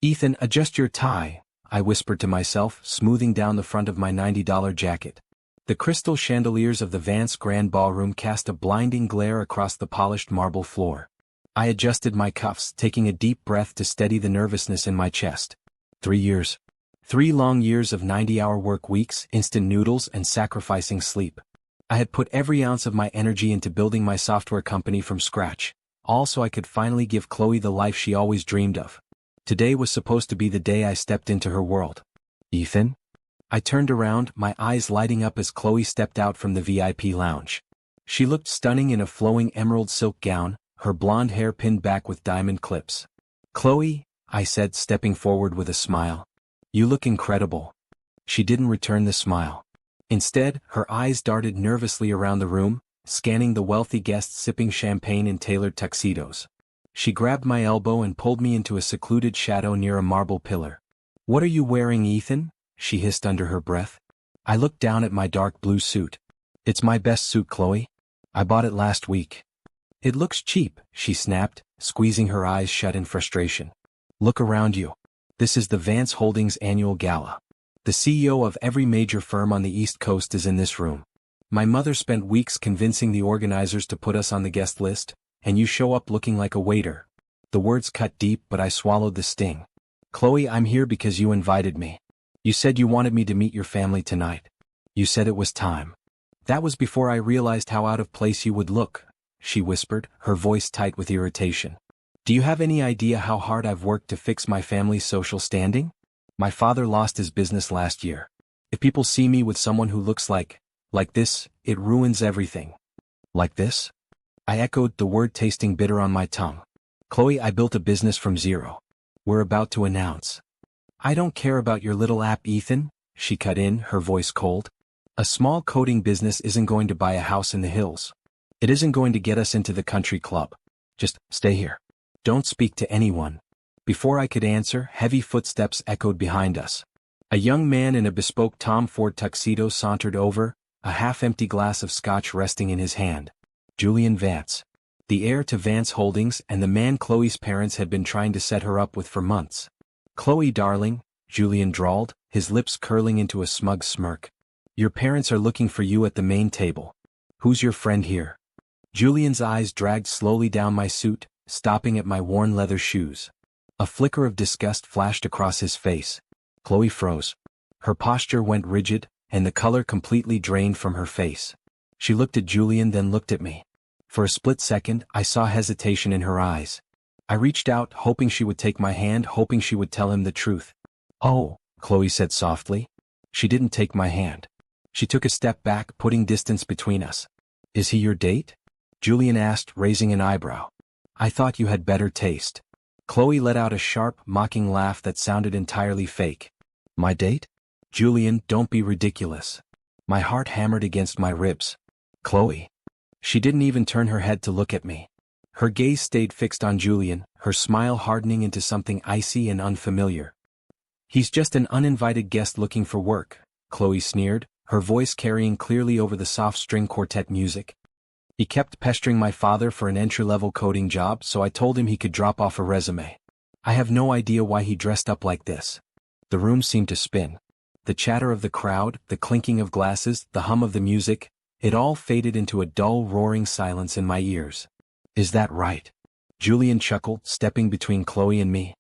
"Ethan, adjust your tie," I whispered to myself, smoothing down the front of my $90 jacket. The crystal chandeliers of the Vance Grand Ballroom cast a blinding glare across the polished marble floor. I adjusted my cuffs, taking a deep breath to steady the nervousness in my chest. 3 years. 3 long years of 90-hour work weeks, instant noodles, and sacrificing sleep. I had put every ounce of my energy into building my software company from scratch, all so I could finally give Chloe the life she always dreamed of. Today was supposed to be the day I stepped into her world. "Ethan?" I turned around, my eyes lighting up as Chloe stepped out from the VIP lounge. She looked stunning in a flowing emerald silk gown, her blonde hair pinned back with diamond clips. "Chloe," I said, stepping forward with a smile. "You look incredible." She didn't return the smile. Instead, her eyes darted nervously around the room, scanning the wealthy guests sipping champagne in tailored tuxedos. She grabbed my elbow and pulled me into a secluded shadow near a marble pillar. "What are you wearing, Ethan?" she hissed under her breath. I looked down at my dark blue suit. "It's my best suit, Chloe. I bought it last week." "It looks cheap," she snapped, squeezing her eyes shut in frustration. "Look around you. This is the Vance Holdings annual gala. The CEO of every major firm on the East Coast is in this room. My mother spent weeks convincing the organizers to put us on the guest list, and you show up looking like a waiter." The words cut deep, but I swallowed the sting. "Chloe, I'm here because you invited me. You said you wanted me to meet your family tonight. You said it was time." "That was before I realized how out of place you would look," she whispered, her voice tight with irritation. "Do you have any idea how hard I've worked to fix my family's social standing? My father lost his business last year. If people see me with someone who looks like this, it ruins everything." "Like this?" I echoed, the word tasting bitter on my tongue. "Chloe, I built a business from zero. We're about to announce." "I don't care about your little app, Ethan," she cut in, her voice cold. "A small coding business isn't going to buy a house in the hills. It isn't going to get us into the country club. Just stay here. Don't speak to anyone." Before I could answer, heavy footsteps echoed behind us. A young man in a bespoke Tom Ford tuxedo sauntered over, a half-empty glass of scotch resting in his hand. Julian Vance, the heir to Vance Holdings and the man Chloe's parents had been trying to set her up with for months. "Chloe, darling," Julian drawled, his lips curling into a smug smirk. "Your parents are looking for you at the main table. Who's your friend here?" Julian's eyes dragged slowly down my suit, stopping at my worn leather shoes. A flicker of disgust flashed across his face. Chloe froze. Her posture went rigid, and the color completely drained from her face. She looked at Julian, then looked at me. For a split second, I saw hesitation in her eyes. I reached out, hoping she would take my hand, hoping she would tell him the truth. "Oh," Chloe said softly. She didn't take my hand. She took a step back, putting distance between us. "Is he your date?" Julian asked, raising an eyebrow. "I thought you had better taste." Chloe let out a sharp, mocking laugh that sounded entirely fake. "My date?" "Julian, don't be ridiculous." My heart hammered against my ribs. "Chloe." She didn't even turn her head to look at me. Her gaze stayed fixed on Julian, her smile hardening into something icy and unfamiliar. "He's just an uninvited guest looking for work," Chloe sneered, her voice carrying clearly over the soft string quartet music. "He kept pestering my father for an entry-level coding job, so I told him he could drop off a resume. I have no idea why he dressed up like this." The room seemed to spin. The chatter of the crowd, the clinking of glasses, the hum of the music, it all faded into a dull, roaring silence in my ears. "Is that right?" Julian chuckled, stepping between Chloe and me.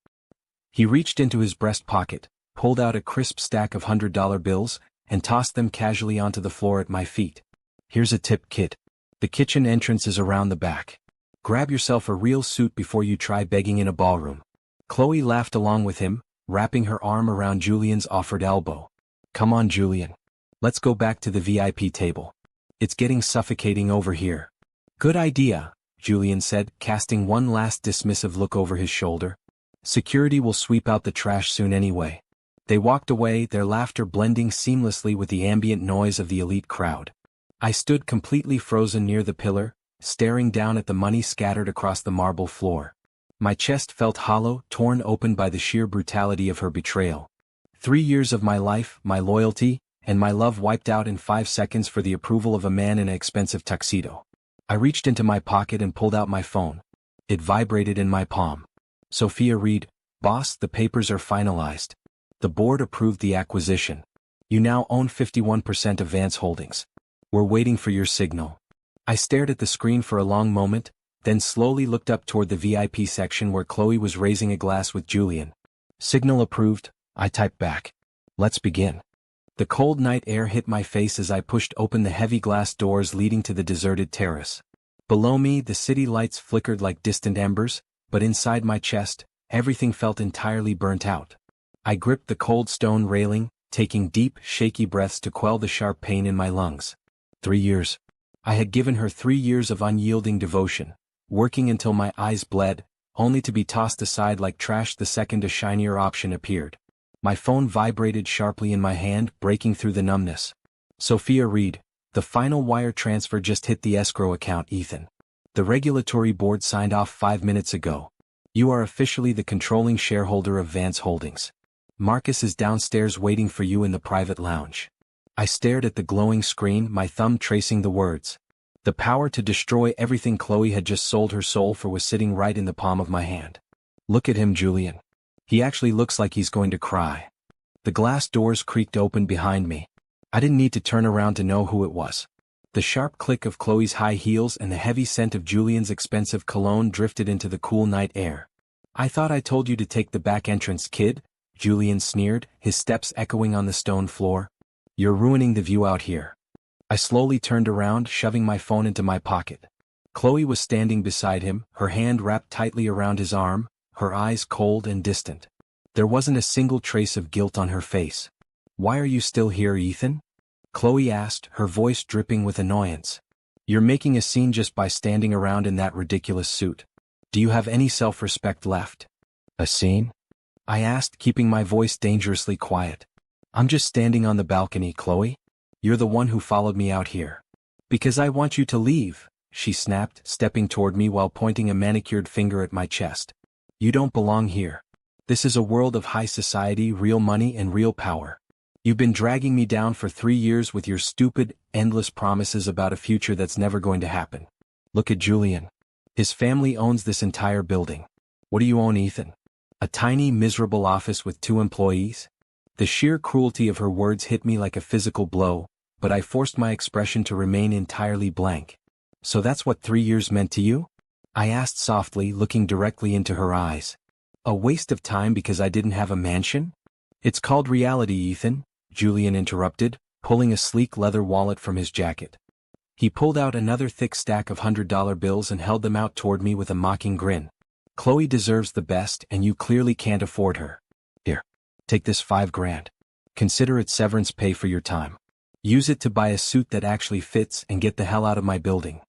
He reached into his breast pocket, pulled out a crisp stack of $100 bills, and tossed them casually onto the floor at my feet. "Here's a tip, kid. The kitchen entrance is around the back. Grab yourself a real suit before you try begging in a ballroom." Chloe laughed along with him, wrapping her arm around Julian's offered elbow. "Come on, Julian. Let's go back to the VIP table. It's getting suffocating over here." "Good idea," Julian said, casting one last dismissive look over his shoulder. "Security will sweep out the trash soon anyway." They walked away, their laughter blending seamlessly with the ambient noise of the elite crowd. I stood completely frozen near the pillar, staring down at the money scattered across the marble floor. My chest felt hollow, torn open by the sheer brutality of her betrayal. 3 years of my life, my loyalty, and my love wiped out in 5 seconds for the approval of a man in an expensive tuxedo. I reached into my pocket and pulled out my phone. It vibrated in my palm. Sophia Reed, "Boss, the papers are finalized. The board approved the acquisition. You now own 51% of Vance Holdings. We're waiting for your signal." I stared at the screen for a long moment, then slowly looked up toward the VIP section where Chloe was raising a glass with Julian. "Signal approved," I typed back. "Let's begin." The cold night air hit my face as I pushed open the heavy glass doors leading to the deserted terrace. Below me, the city lights flickered like distant embers, but inside my chest, everything felt entirely burnt out. I gripped the cold stone railing, taking deep, shaky breaths to quell the sharp pain in my lungs. 3 years. I had given her 3 years of unyielding devotion, working until my eyes bled, only to be tossed aside like trash the second a shinier option appeared. My phone vibrated sharply in my hand, breaking through the numbness. "Sophia Reed, the final wire transfer just hit the escrow account, Ethan. The regulatory board signed off 5 minutes ago. You are officially the controlling shareholder of Vance Holdings. Marcus is downstairs waiting for you in the private lounge." I stared at the glowing screen, my thumb tracing the words. The power to destroy everything Chloe had just sold her soul for was sitting right in the palm of my hand. "Look at him, Julian. He actually looks like he's going to cry." The glass doors creaked open behind me. I didn't need to turn around to know who it was. The sharp click of Chloe's high heels and the heavy scent of Julian's expensive cologne drifted into the cool night air. "I thought I told you to take the back entrance, kid," Julian sneered, his steps echoing on the stone floor. "You're ruining the view out here." I slowly turned around, shoving my phone into my pocket. Chloe was standing beside him, her hand wrapped tightly around his arm, her eyes cold and distant. There wasn't a single trace of guilt on her face. "Why are you still here, Ethan?" Chloe asked, her voice dripping with annoyance. "You're making a scene just by standing around in that ridiculous suit. Do you have any self-respect left?" "A scene?" I asked, keeping my voice dangerously quiet. "I'm just standing on the balcony, Chloe. You're the one who followed me out here." "Because I want you to leave," she snapped, stepping toward me while pointing a manicured finger at my chest. "You don't belong here. This is a world of high society, real money and real power. You've been dragging me down for 3 years with your stupid, endless promises about a future that's never going to happen. Look at Julian. His family owns this entire building. What do you own, Ethan? A tiny, miserable office with 2 employees?" The sheer cruelty of her words hit me like a physical blow, but I forced my expression to remain entirely blank. "So that's what 3 years meant to you?" I asked softly, looking directly into her eyes. "A waste of time because I didn't have a mansion?" "It's called reality, Ethan," Julian interrupted, pulling a sleek leather wallet from his jacket. He pulled out another thick stack of $100 bills and held them out toward me with a mocking grin. "Chloe deserves the best and you clearly can't afford her. Here. Take this $5,000. Consider it severance pay for your time. Use it to buy a suit that actually fits and get the hell out of my building."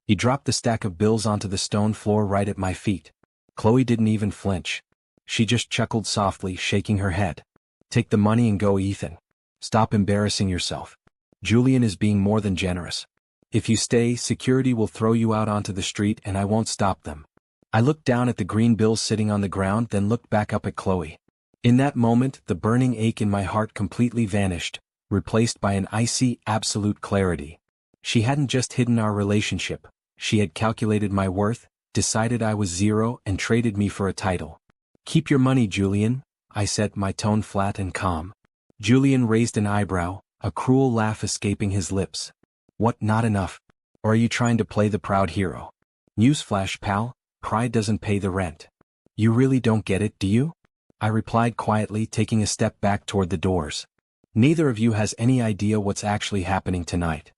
He dropped the stack of bills onto the stone floor right at my feet. Chloe didn't even flinch. She just chuckled softly, shaking her head. "Take the money and go, Ethan. Stop embarrassing yourself. Julian is being more than generous. If you stay, security will throw you out onto the street and I won't stop them." I looked down at the green bills sitting on the ground, then looked back up at Chloe. In that moment, the burning ache in my heart completely vanished, replaced by an icy, absolute clarity. She hadn't just hidden our relationship, she had calculated my worth, decided I was zero, and traded me for a title. "Keep your money, Julian," I said, my tone flat and calm. Julian raised an eyebrow, a cruel laugh escaping his lips. "What, not enough? Or are you trying to play the proud hero? Newsflash, pal, pride doesn't pay the rent. You really don't get it, do you?" I replied quietly, taking a step back toward the doors. "Neither of you has any idea what's actually happening tonight."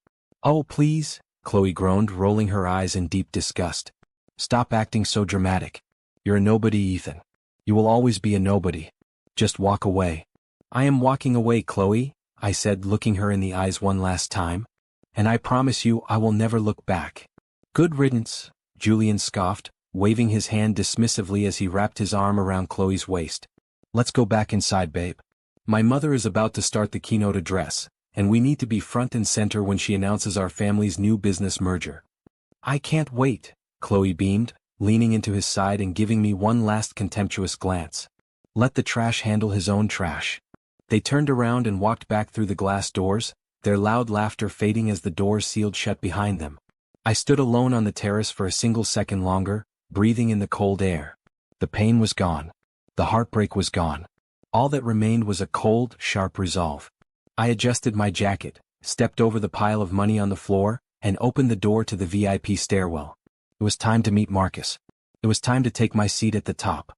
"Oh, please," Chloe groaned, rolling her eyes in deep disgust. "Stop acting so dramatic. You're a nobody, Ethan. You will always be a nobody. Just walk away." "I am walking away, Chloe," I said, looking her in the eyes one last time. "And I promise you I will never look back." "Good riddance," Julian scoffed, waving his hand dismissively as he wrapped his arm around Chloe's waist. "Let's go back inside, babe. My mother is about to start the keynote address, and we need to be front and center when she announces our family's new business merger." "I can't wait," Chloe beamed, leaning into his side and giving me one last contemptuous glance. "Let the trash handle his own trash." They turned around and walked back through the glass doors, their loud laughter fading as the doors sealed shut behind them. I stood alone on the terrace for a single second longer, breathing in the cold air. The pain was gone. The heartbreak was gone. All that remained was a cold, sharp resolve. I adjusted my jacket, stepped over the pile of money on the floor, and opened the door to the VIP stairwell. It was time to meet Marcus. It was time to take my seat at the top.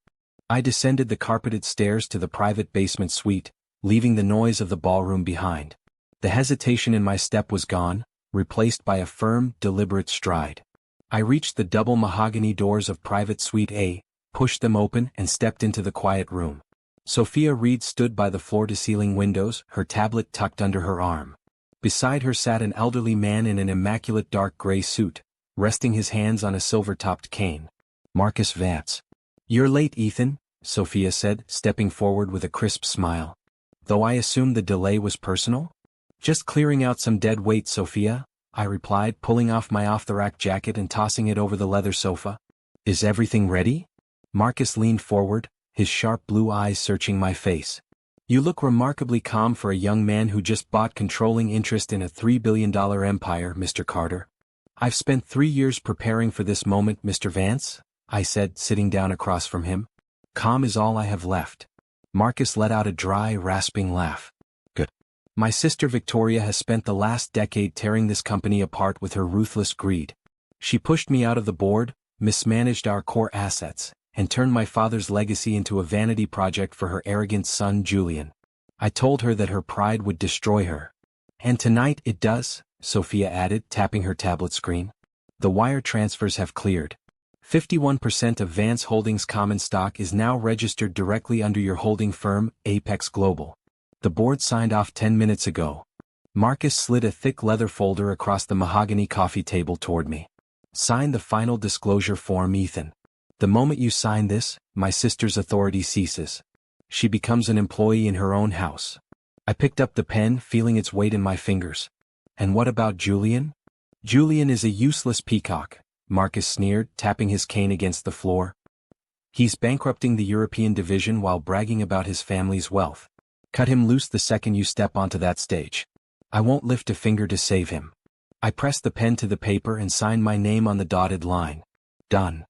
I descended the carpeted stairs to the private basement suite, leaving the noise of the ballroom behind. The hesitation in my step was gone, replaced by a firm, deliberate stride. I reached the double mahogany doors of Private Suite A, pushed them open and stepped into the quiet room. Sophia Reed stood by the floor-to-ceiling windows, her tablet tucked under her arm. Beside her sat an elderly man in an immaculate dark gray suit, resting his hands on a silver-topped cane. Marcus Vance. "You're late, Ethan," Sophia said, stepping forward with a crisp smile. "Though I assumed the delay was personal?" "Just clearing out some dead weight, Sophia," I replied, pulling off my off-the-rack jacket and tossing it over the leather sofa. "Is everything ready?" Marcus leaned forward, his sharp blue eyes searching my face. "You look remarkably calm for a young man who just bought controlling interest in a $3 billion empire, Mr. Carter." "I've spent 3 years preparing for this moment, Mr. Vance," I said, sitting down across from him. "Calm is all I have left." Marcus let out a dry, rasping laugh. "Good. My sister Victoria has spent the last decade tearing this company apart with her ruthless greed. She pushed me out of the board, mismanaged our core assets, and turned my father's legacy into a vanity project for her arrogant son Julian. I told her that her pride would destroy her. And tonight it does," Sophia added, tapping her tablet screen. "The wire transfers have cleared. 51% of Vance Holdings common stock is now registered directly under your holding firm, Apex Global. The board signed off 10 minutes ago." Marcus slid a thick leather folder across the mahogany coffee table toward me. "Sign the final disclosure form, Ethan. The moment you sign this, my sister's authority ceases. She becomes an employee in her own house." I picked up the pen, feeling its weight in my fingers. "And what about Julian?" "Julian is a useless peacock," Marcus sneered, tapping his cane against the floor. "He's bankrupting the European division while bragging about his family's wealth. Cut him loose the second you step onto that stage. I won't lift a finger to save him." I pressed the pen to the paper and signed my name on the dotted line. "Done."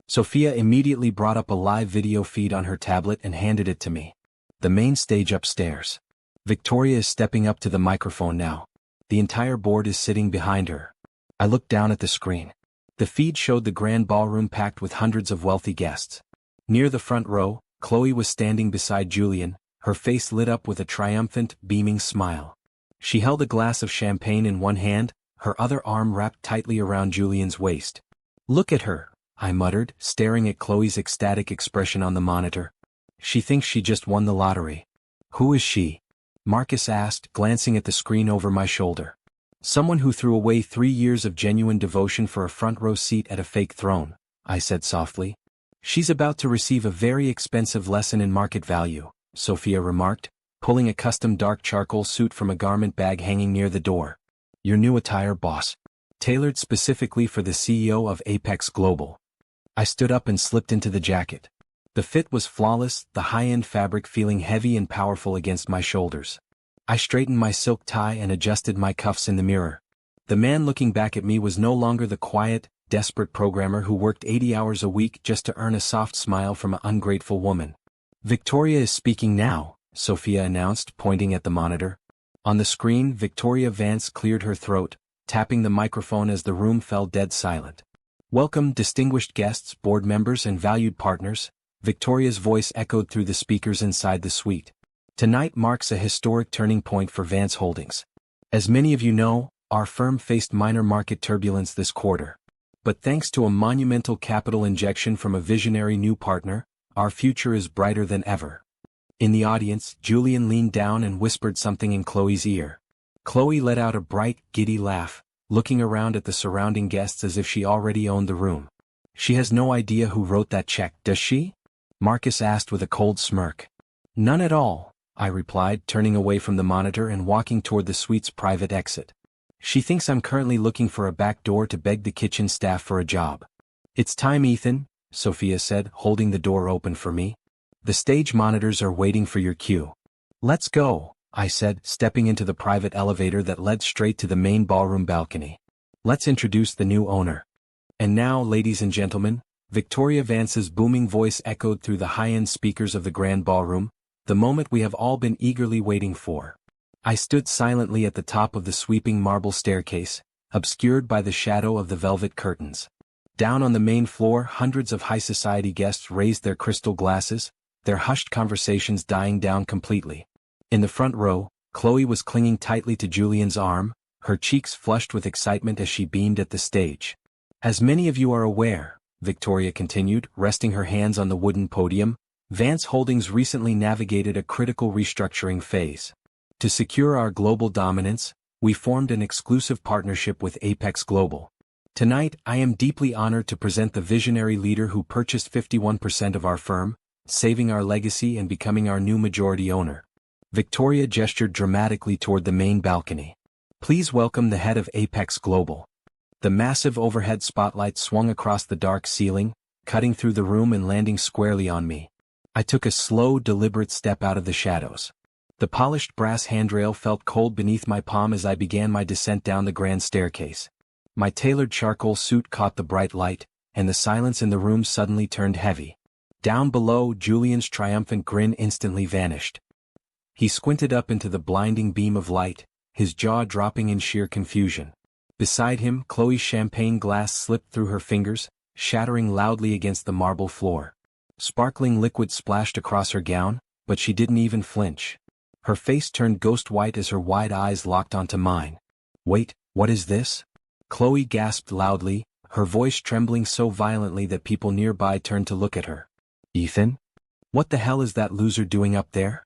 Sophia immediately brought up a live video feed on her tablet and handed it to me. "The main stage upstairs. Victoria is stepping up to the microphone now. The entire board is sitting behind her." I looked down at the screen. The feed showed the grand ballroom packed with hundreds of wealthy guests. Near the front row, Chloe was standing beside Julian, her face lit up with a triumphant, beaming smile. She held a glass of champagne in one hand, her other arm wrapped tightly around Julian's waist. "Look at her," I muttered, staring at Chloe's ecstatic expression on the monitor. "She thinks she just won the lottery." "Who is she?" Marcus asked, glancing at the screen over my shoulder. "Someone who threw away 3 years of genuine devotion for a front-row seat at a fake throne," I said softly. "She's about to receive a very expensive lesson in market value," Sophia remarked, pulling a custom dark charcoal suit from a garment bag hanging near the door. "Your new attire, boss. Tailored specifically for the CEO of Apex Global." I stood up and slipped into the jacket. The fit was flawless, the high-end fabric feeling heavy and powerful against my shoulders. I straightened my silk tie and adjusted my cuffs in the mirror. The man looking back at me was no longer the quiet, desperate programmer who worked 80 hours a week just to earn a soft smile from an ungrateful woman. "Victoria is speaking now," Sophia announced, pointing at the monitor. On the screen, Victoria Vance cleared her throat, tapping the microphone as the room fell dead silent. "Welcome, distinguished guests, board members and valued partners," Victoria's voice echoed through the speakers inside the suite. "Tonight marks a historic turning point for Vance Holdings. As many of you know, our firm faced minor market turbulence this quarter. But thanks to a monumental capital injection from a visionary new partner, our future is brighter than ever." In the audience, Julian leaned down and whispered something in Chloe's ear. Chloe let out a bright, giddy laugh, looking around at the surrounding guests as if she already owned the room. "She has no idea who wrote that check, does she?" Marcus asked with a cold smirk. "None at all," I replied, turning away from the monitor and walking toward the suite's private exit. "She thinks I'm currently looking for a back door to beg the kitchen staff for a job." "It's time, Ethan," Sophia said, holding the door open for me. "The stage monitors are waiting for your cue." "Let's go," I said, stepping into the private elevator that led straight to the main ballroom balcony. "Let's introduce the new owner." And now, ladies and gentlemen, Victoria Vance's booming voice echoed through the high-end speakers of the grand ballroom, the moment we have all been eagerly waiting for. I stood silently at the top of the sweeping marble staircase, obscured by the shadow of the velvet curtains. Down on the main floor, hundreds of high society guests raised their crystal glasses, their hushed conversations dying down completely. In the front row, Chloe was clinging tightly to Julian's arm, her cheeks flushed with excitement as she beamed at the stage. As many of you are aware, Victoria continued, resting her hands on the wooden podium, Vance Holdings recently navigated a critical restructuring phase. To secure our global dominance, we formed an exclusive partnership with Apex Global. Tonight, I am deeply honored to present the visionary leader who purchased 51% of our firm, saving our legacy and becoming our new majority owner. Victoria gestured dramatically toward the main balcony. Please welcome the head of Apex Global. The massive overhead spotlight swung across the dark ceiling, cutting through the room and landing squarely on me. I took a slow, deliberate step out of the shadows. The polished brass handrail felt cold beneath my palm as I began my descent down the grand staircase. My tailored charcoal suit caught the bright light, and the silence in the room suddenly turned heavy. Down below, Julian's triumphant grin instantly vanished. He squinted up into the blinding beam of light, his jaw dropping in sheer confusion. Beside him, Chloe's champagne glass slipped through her fingers, shattering loudly against the marble floor. Sparkling liquid splashed across her gown, but she didn't even flinch. Her face turned ghost white as her wide eyes locked onto mine. Wait, what is this? Chloe gasped loudly, her voice trembling so violently that people nearby turned to look at her. Ethan? What the hell is that loser doing up there?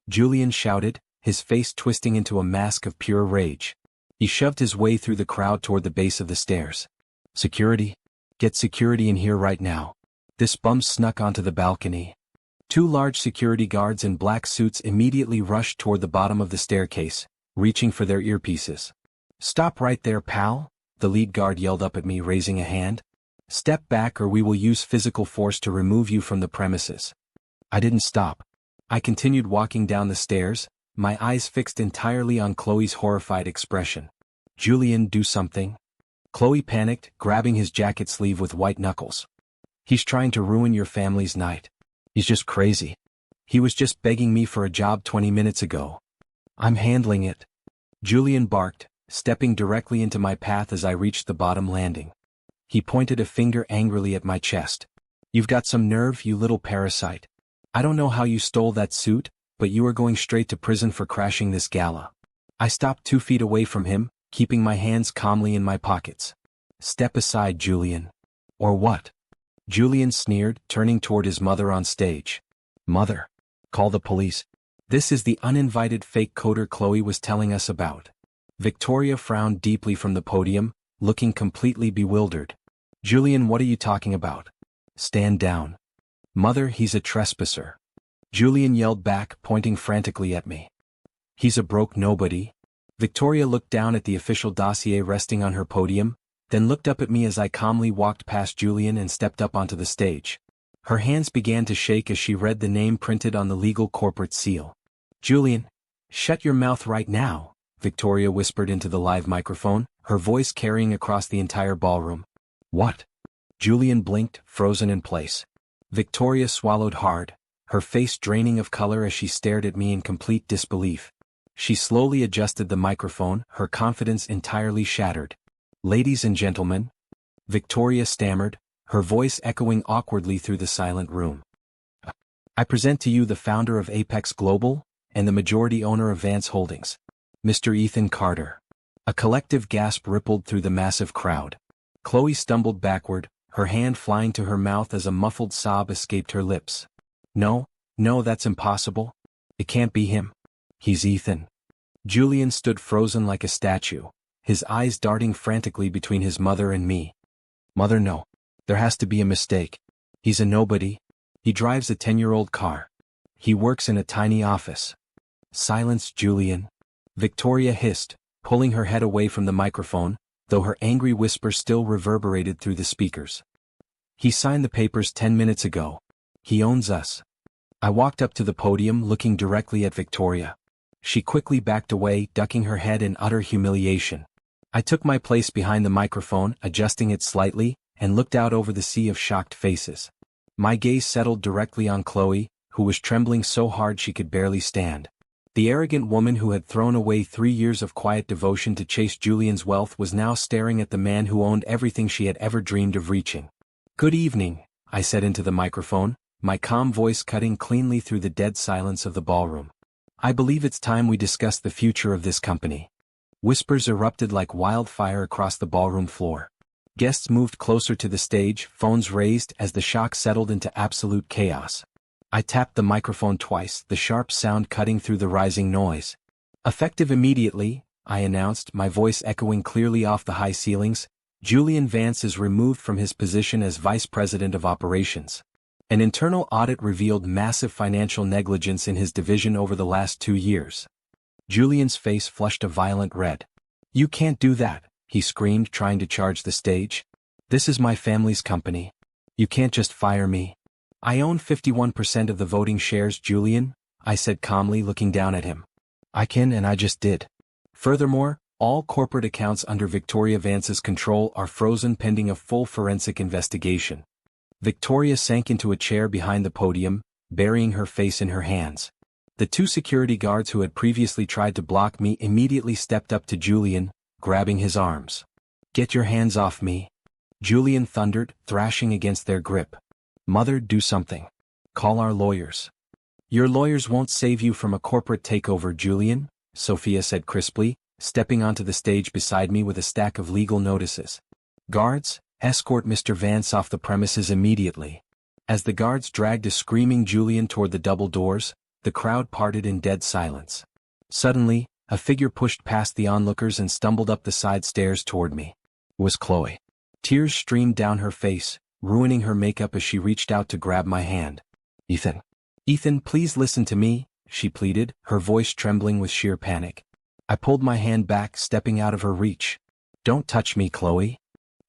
Julian shouted, his face twisting into a mask of pure rage. He shoved his way through the crowd toward the base of the stairs. Security? Get security in here right now. This bum snuck onto the balcony. Two large security guards in black suits immediately rushed toward the bottom of the staircase, reaching for their earpieces. Stop right there, pal, the lead guard yelled up at me, raising a hand. Step back or we will use physical force to remove you from the premises. I didn't stop. I continued walking down the stairs, my eyes fixed entirely on Chloe's horrified expression. Julian, do something. Chloe panicked, grabbing his jacket sleeve with white knuckles. He's trying to ruin your family's night. He's just crazy. He was just begging me for a job 20 minutes ago. I'm handling it. Julian barked, stepping directly into my path as I reached the bottom landing. He pointed a finger angrily at my chest. You've got some nerve, you little parasite. I don't know how you stole that suit, but you are going straight to prison for crashing this gala. I stopped 2 feet away from him, keeping my hands calmly in my pockets. Step aside, Julian. Or what? Julian sneered, turning toward his mother on stage. Mother. Call the police. This is the uninvited fake coder Chloe was telling us about. Victoria frowned deeply from the podium, looking completely bewildered. Julian, what are you talking about? Stand down. Mother, he's a trespasser. Julian yelled back, pointing frantically at me. He's a broke nobody. Victoria looked down at the official dossier resting on her podium, then looked up at me as I calmly walked past Julian and stepped up onto the stage. Her hands began to shake as she read the name printed on the legal corporate seal. Julian, shut your mouth right now, Victoria whispered into the live microphone, her voice carrying across the entire ballroom. What? Julian blinked, frozen in place. Victoria swallowed hard, her face draining of color as she stared at me in complete disbelief. She slowly adjusted the microphone, her confidence entirely shattered. Ladies and gentlemen, Victoria stammered, her voice echoing awkwardly through the silent room. I present to you the founder of Apex Global, and the majority owner of Vance Holdings, Mr. Ethan Carter. A collective gasp rippled through the massive crowd. Chloe stumbled backward, her hand flying to her mouth as a muffled sob escaped her lips. No, that's impossible. It can't be him. He's Ethan. Julian stood frozen like a statue, his eyes darting frantically between his mother and me. Mother, no. There has to be a mistake. He's a nobody. He drives a 10-year-old car. He works in a tiny office. Silence, Julian. Victoria hissed, pulling her head away from the microphone, though her angry whisper still reverberated through the speakers. He signed the papers 10 minutes ago. He owns us. I walked up to the podium, looking directly at Victoria. She quickly backed away, ducking her head in utter humiliation. I took my place behind the microphone, adjusting it slightly, and looked out over the sea of shocked faces. My gaze settled directly on Chloe, who was trembling so hard she could barely stand. The arrogant woman who had thrown away 3 years of quiet devotion to chase Julian's wealth was now staring at the man who owned everything she had ever dreamed of reaching. "Good evening," I said into the microphone, my calm voice cutting cleanly through the dead silence of the ballroom. "I believe it's time we discuss the future of this company." Whispers erupted like wildfire across the ballroom floor. Guests moved closer to the stage, phones raised as the shock settled into absolute chaos. I tapped the microphone twice, the sharp sound cutting through the rising noise. "Effective immediately," I announced, my voice echoing clearly off the high ceilings, "Julian Vance is removed from his position as Vice President of Operations. An internal audit revealed massive financial negligence in his division over the last 2 years." Julian's face flushed a violent red. "You can't do that," he screamed, trying to charge the stage. "This is my family's company. You can't just fire me." "I own 51% of the voting shares, Julian," I said calmly, looking down at him. "I can, and I just did. Furthermore, all corporate accounts under Victoria Vance's control are frozen pending a full forensic investigation." Victoria sank into a chair behind the podium, burying her face in her hands. The 2 security guards who had previously tried to block me immediately stepped up to Julian, grabbing his arms. "Get your hands off me," Julian thundered, thrashing against their grip. "Mother, do something. Call our lawyers." "Your lawyers won't save you from a corporate takeover, Julian," Sophia said crisply, stepping onto the stage beside me with a stack of legal notices. "Guards, escort Mr. Vance off the premises immediately." As the guards dragged a screaming Julian toward the double doors, the crowd parted in dead silence. Suddenly, a figure pushed past the onlookers and stumbled up the side stairs toward me. It was Chloe. Tears streamed down her face, ruining her makeup as she reached out to grab my hand. "Ethan. Ethan, please listen to me," she pleaded, her voice trembling with sheer panic. I pulled my hand back, stepping out of her reach. "Don't touch me, Chloe."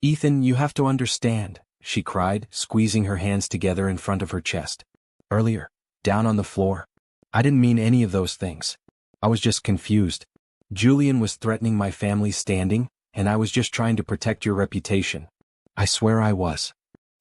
"Ethan, you have to understand," she cried, squeezing her hands together in front of her chest. "Earlier, down on the floor, I didn't mean any of those things. I was just confused. Julian was threatening my family's standing, and I was just trying to protect your reputation. I swear I was."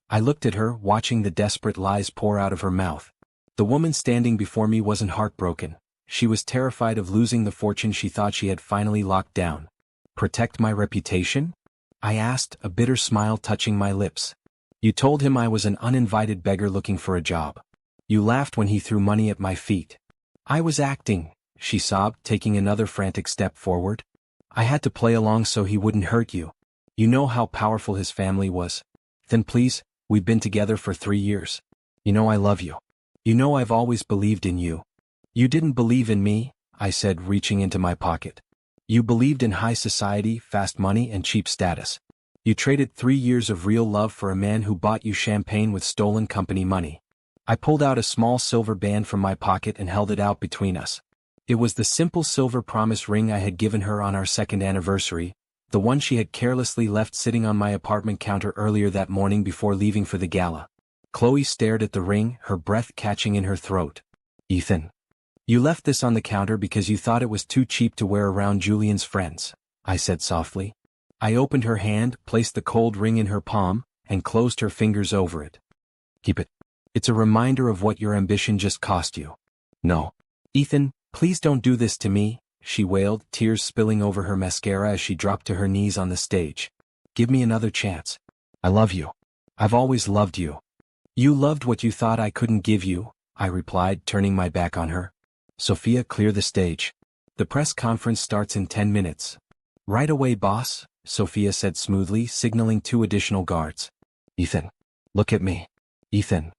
I looked at her, watching the desperate lies pour out of her mouth. The woman standing before me wasn't heartbroken. She was terrified of losing the fortune she thought she had finally locked down. "Protect my reputation?" I asked, a bitter smile touching my lips. "You told him I was an uninvited beggar looking for a job. You laughed when he threw money at my feet." "I was acting," she sobbed, taking another frantic step forward. "I had to play along so he wouldn't hurt you. You know how powerful his family was. Then please, we've been together for 3 years. You know I love you. You know I've always believed in you." "You didn't believe in me," I said, reaching into my pocket. "You believed in high society, fast money, and cheap status. You traded 3 years of real love for a man who bought you champagne with stolen company money." I pulled out a small silver band from my pocket and held it out between us. It was the simple silver promise ring I had given her on our 2nd anniversary, the one she had carelessly left sitting on my apartment counter earlier that morning before leaving for the gala. Chloe stared at the ring, her breath catching in her throat. "Ethan. You left this on the counter because you thought it was too cheap to wear around Julian's friends," I said softly. I opened her hand, placed the cold ring in her palm, and closed her fingers over it. "Keep it. It's a reminder of what your ambition just cost you." "No. Ethan, please don't do this to me," she wailed, tears spilling over her mascara as she dropped to her knees on the stage. "Give me another chance. I love you. I've always loved you." "You loved what you thought I couldn't give you," I replied, turning my back on her. "Sophia, clear the stage. The press conference starts in 10 minutes. "Right away, boss," Sophia said smoothly, signaling 2 additional guards. "Ethan. Look at me. Ethan."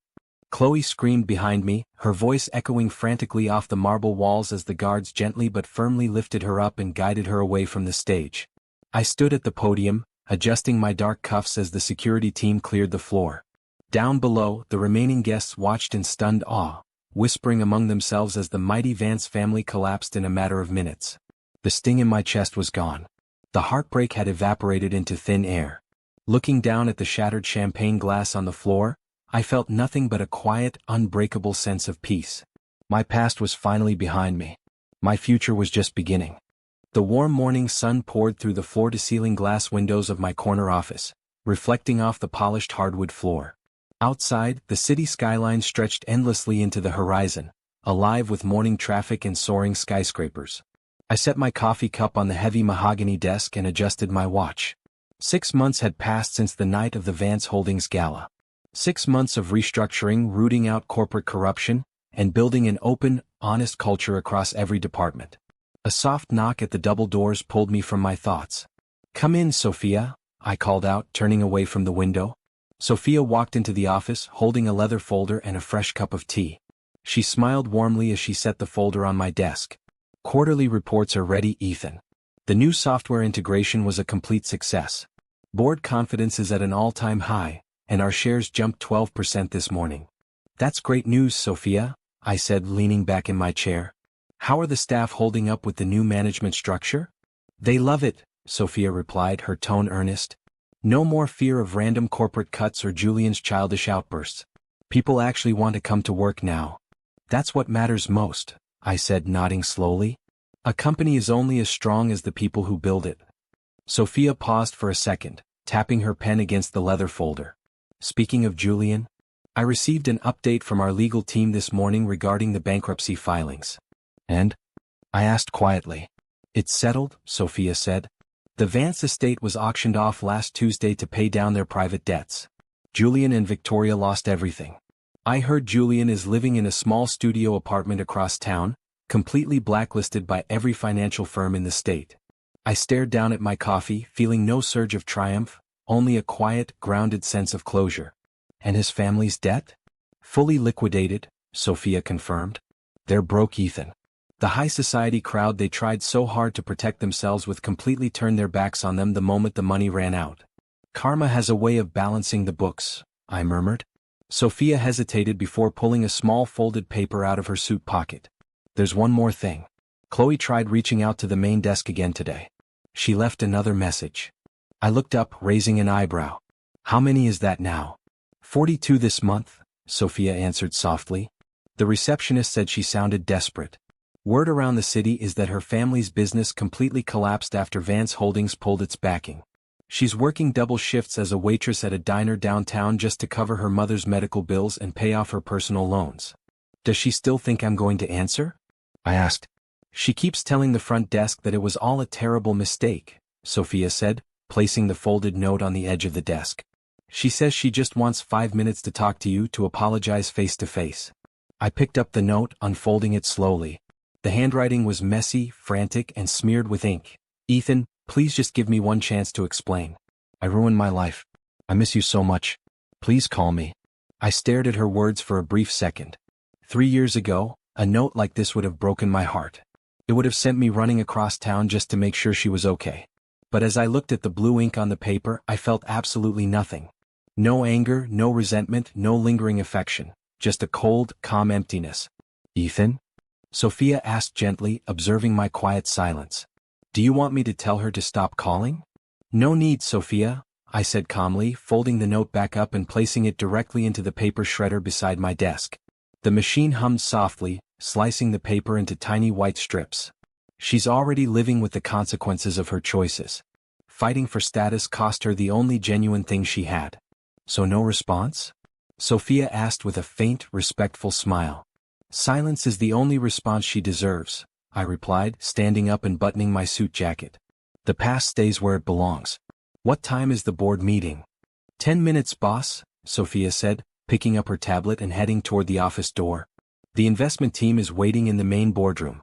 Chloe screamed behind me, her voice echoing frantically off the marble walls as the guards gently but firmly lifted her up and guided her away from the stage. I stood at the podium, adjusting my dark cuffs as the security team cleared the floor. Down below, the remaining guests watched in stunned awe, whispering among themselves as the mighty Vance family collapsed in a matter of minutes. The sting in my chest was gone. The heartbreak had evaporated into thin air. Looking down at the shattered champagne glass on the floor, I felt nothing but a quiet, unbreakable sense of peace. My past was finally behind me. My future was just beginning. The warm morning sun poured through the floor-to-ceiling glass windows of my corner office, reflecting off the polished hardwood floor. Outside, the city skyline stretched endlessly into the horizon, alive with morning traffic and soaring skyscrapers. I set my coffee cup on the heavy mahogany desk and adjusted my watch. 6 months had passed since the night of the Vance Holdings gala. 6 months of restructuring, rooting out corporate corruption, and building an open, honest culture across every department. A soft knock at the double doors pulled me from my thoughts. "Come in, Sophia," I called out, turning away from the window. Sophia walked into the office, holding a leather folder and a fresh cup of tea. She smiled warmly as she set the folder on my desk. "Quarterly reports are ready, Ethan. The new software integration was a complete success. Board confidence is at an all-time high, and our shares jumped 12% this morning." "That's great news, Sophia," I said, leaning back in my chair. "How are the staff holding up with the new management structure?" "They love it," Sophia replied, her tone earnest. "No more fear of random corporate cuts or Julian's childish outbursts. People actually want to come to work now." "That's what matters most," I said, nodding slowly. "A company is only as strong as the people who build it." Sophia paused for a second, tapping her pen against the leather folder. "Speaking of Julian, I received an update from our legal team this morning regarding the bankruptcy filings." "And?" I asked quietly. "It's settled," Sophia said. "The Vance estate was auctioned off last Tuesday to pay down their private debts. Julian and Victoria lost everything. I heard Julian is living in a small studio apartment across town, completely blacklisted by every financial firm in the state." I stared down at my coffee, feeling no surge of triumph, only a quiet, grounded sense of closure. "And his family's debt?" "Fully liquidated," Sophia confirmed. "They're broke, Ethan. The high society crowd they tried so hard to protect themselves with completely turned their backs on them the moment the money ran out. Karma has a way of balancing the books," I murmured. Sophia hesitated before pulling a small folded paper out of her suit pocket. "There's one more thing. Chloe tried reaching out to the main desk again today. She left another message." I looked up, raising an eyebrow. "How many is that now?" 42 this month," Sophia answered softly. The receptionist said she sounded desperate. "Word around the city is that her family's business completely collapsed after Vance Holdings pulled its backing. She's working double shifts as a waitress at a diner downtown just to cover her mother's medical bills and pay off her personal loans." "Does she still think I'm going to answer?" I asked. "She keeps telling the front desk that it was all a terrible mistake," Sophia said, placing the folded note on the edge of the desk. "She says she just wants 5 minutes to talk to you to apologize face to face." I picked up the note, unfolding it slowly. The handwriting was messy, frantic, and smeared with ink. "Ethan, please just give me one chance to explain. I ruined my life. I miss you so much. Please call me." I stared at her words for a brief second. 3 years ago, a note like this would have broken my heart. It would have sent me running across town just to make sure she was okay. But as I looked at the blue ink on the paper, I felt absolutely nothing. No anger, no resentment, no lingering affection. Just a cold, calm emptiness. "Ethan?" Sophia asked gently, observing my quiet silence. "Do you want me to tell her to stop calling?" "No need, Sophia," I said calmly, folding the note back up and placing it directly into the paper shredder beside my desk. The machine hummed softly, slicing the paper into tiny white strips. "She's already living with the consequences of her choices. Fighting for status cost her the only genuine thing she had." "So no response?" Sophia asked with a faint, respectful smile. "Silence is the only response she deserves," I replied, standing up and buttoning my suit jacket. "The past stays where it belongs. What time is the board meeting?" 10 minutes, boss," Sophia said, picking up her tablet and heading toward the office door. "The investment team is waiting in the main boardroom."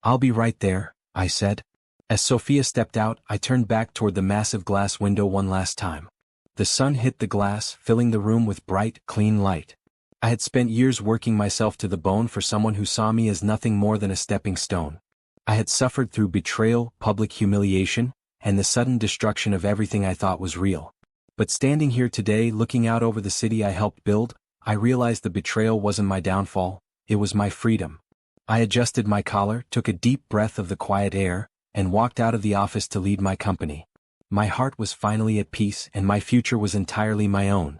"I'll be right there," I said. As Sophia stepped out, I turned back toward the massive glass window one last time. The sun hit the glass, filling the room with bright, clean light. I had spent years working myself to the bone for someone who saw me as nothing more than a stepping stone. I had suffered through betrayal, public humiliation, and the sudden destruction of everything I thought was real. But standing here today, looking out over the city I helped build, I realized the betrayal wasn't my downfall, it was my freedom. I adjusted my collar, took a deep breath of the quiet air, and walked out of the office to lead my company. My heart was finally at peace and my future was entirely my own.